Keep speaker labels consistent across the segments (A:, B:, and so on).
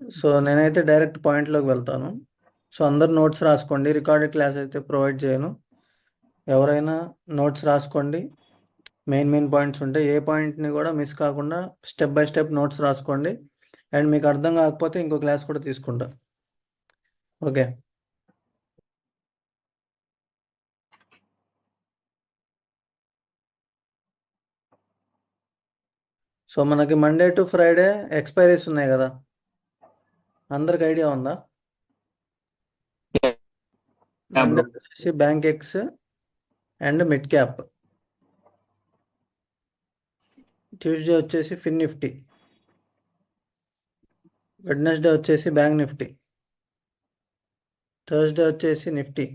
A: So నేనైతే direct పాయింట్లోకి వెళ్తాను. So అందరు నోట్స్ రాసుకోండి. రికార్డెడ్ క్లాస్ అయితే ప్రొవైడ్ చేయను. ఎవరైనా నోట్స్ రాసుకోండి. మెయిన్ పాయింట్స్ ఉంటాయి. ఏ పాయింట్ని కూడా మిస్ కాకుండా స్టెప్ బై స్టెప్ నోట్స్ రాసుకోండి. అండ్ మీకు అర్థం కాకపోతే ఇంకో క్లాస్ కూడా తీసుకుంటా. ఓకే. సో మనకి మండే టు ఫ్రైడే ఎక్స్పైరీస్ ఉన్నాయి కదా, అందరికి ఐడియా ఉందా? మండే వచ్చేసి bank X and mid cap. Tuesday వచ్చేసి ఫిన్ నిఫ్టీ. వెడ్నెస్డే వచ్చేసి బ్యాంక్ నిఫ్టీ. థర్స్డే వచ్చేసి నిఫ్టీ.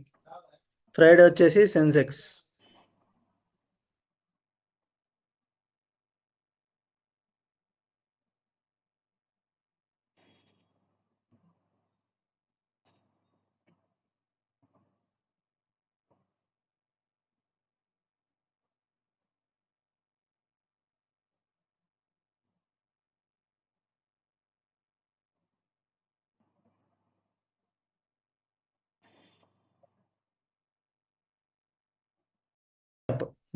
A: ఫ్రైడే వచ్చేసి Sensex.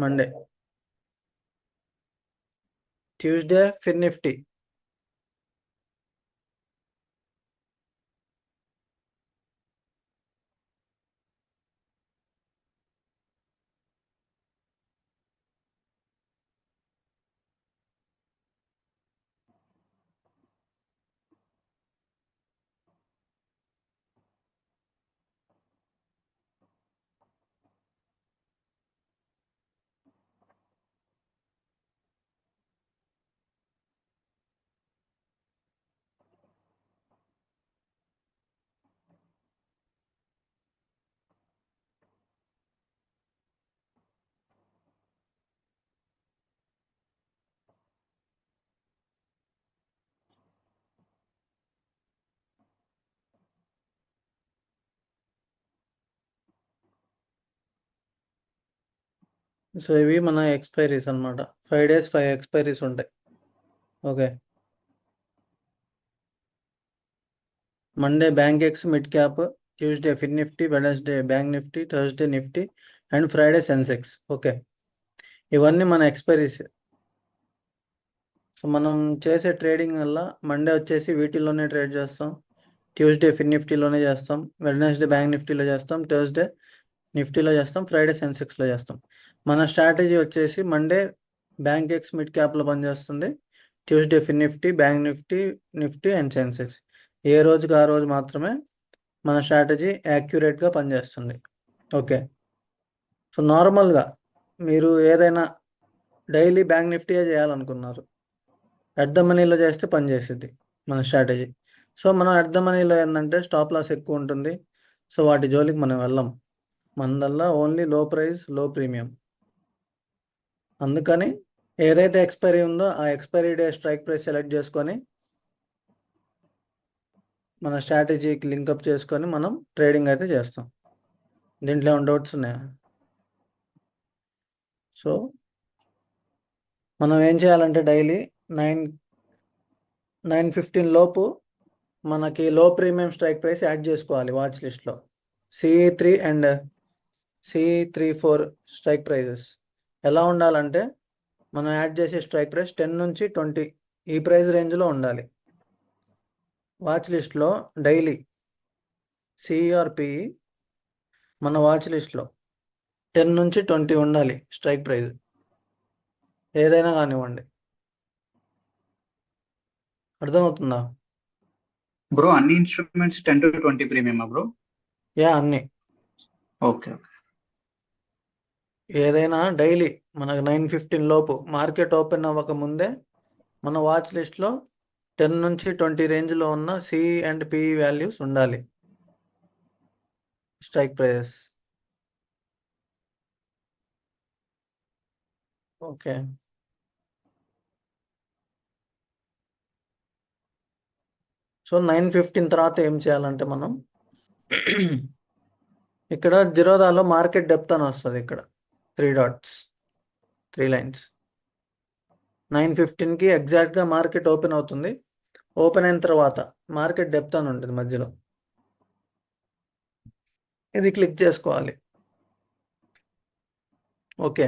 A: Monday. Tuesday Fin Nifty. So ఇవి మన ఎక్స్పైరీస్ అనమాట. 5 days 5 ఎక్స్పైరీస్ ఉంటాయి. Okay. Monday Bankex mid cap, Tuesday Fin Nifty, Wednesday bank Nifty, Thursday Nifty and Friday Sensex. Okay, ఇవన్నీ మన expiries. So మనం చేసే ట్రేడింగ్ వల్ల మండే వచ్చేసి వీటిల్లోనే ట్రేడ్ చేస్తాం, ట్యూస్డే ఫిన్ నిఫ్టీలోనే చేస్తాం, వెడ్నెస్డే బ్యాంక్ నిఫ్టీలో చేస్తాం, థర్స్డే నిఫ్టీలో చేస్తాం, ఫ్రైడే సెన్సెక్స్లో చేస్తాం. మన స్ట్రాటజీ వచ్చేసి మండే బ్యాంక్ ఎక్స్ మిడ్ క్యాప్లో పనిచేస్తుంది, Tuesday Fin Nifty, Bank Nifty, Nifty and Sensex. ఏ రోజుకి ఆ రోజు మాత్రమే మన స్ట్రాటజీ యాక్యురేట్గా పనిచేస్తుంది. ఓకే. సో నార్మల్గా మీరు ఏదైనా డైలీ బ్యాంక్ నిఫ్టీయే చేయాలనుకున్నారు, అట్ ద మనీలో చేస్తే పనిచేస్తుంది మన స్ట్రాటజీ. సో మనం అట్ ద మనీలో ఏంటంటే స్టాప్ లాస్ ఎక్కువ ఉంటుంది. సో వాటి జోలికి మనం వెళ్ళాం. మనదల్లా ఓన్లీ లో ప్రైస్ లో ప్రీమియం. అందుకని ఏదైతే ఎక్స్పైరీ ఉందో ఆ expiry day strike price select చేసుకొని మన స్ట్రాటజీకి లింకప్ చేసుకొని మనం ట్రేడింగ్ అయితే చేస్తాం. దీంట్లో ఏమైనా డౌట్స్ ఉన్నాయా? సో మనం ఏం చేయాలంటే డైలీ 9:15 లోపు మనకి లో ప్రీమియం స్ట్రైక్ ప్రైస్ యాడ్ చేసుకోవాలి వాచ్ లిస్ట్లో. CE3 and CE34 strike prices ఎలా ఉండాలంటే మనం యాడ్ చేసే స్ట్రైక్ ప్రైస్ 10 నుంచి 20 ఈ ప్రైస్ రేంజ్లో ఉండాలి. వాచ్ లిస్ట్లో డైలీ CERP మన వాచ్ లిస్ట్లో 10 నుంచి 20 ఉండాలి స్ట్రైక్ ప్రైస్, ఏదైనా కానివ్వండి. అర్థమవుతుందా
B: బ్రో? అన్ని ఇన్స్ట్రుమెంట్స్ 10 to 20 ప్రీమియమా బ్రో?
A: యా, అన్ని.
B: ఓకే.
A: ఏదైనా డైలీ మనకు 9:15 లోపు మార్కెట్ ఓపెన్ అవ్వక ముందే మన వాచ్ లిస్ట్లో 10 నుంచి 20 రేంజ్లో ఉన్న CE అండ్ PE వాల్యూస్ ఉండాలి స్ట్రైక్ ప్రైజెస్. ఓకే. సో 9:15 తర్వాత ఏం చేయాలంటే మనం ఇక్కడ జిరోదాలో మార్కెట్ డెప్త్ అని వస్తుంది. ఇక్కడ 3 dots 3 lines. 9:15కి ఎగ్జాక్ట్గా మార్కెట్ ఓపెన్ అవుతుంది. ఓపెన్ అయిన తర్వాత మార్కెట్ డెప్త్ అని ఉంటుంది మధ్యలో, ఇది క్లిక్ చేసుకోవాలి. ఓకే,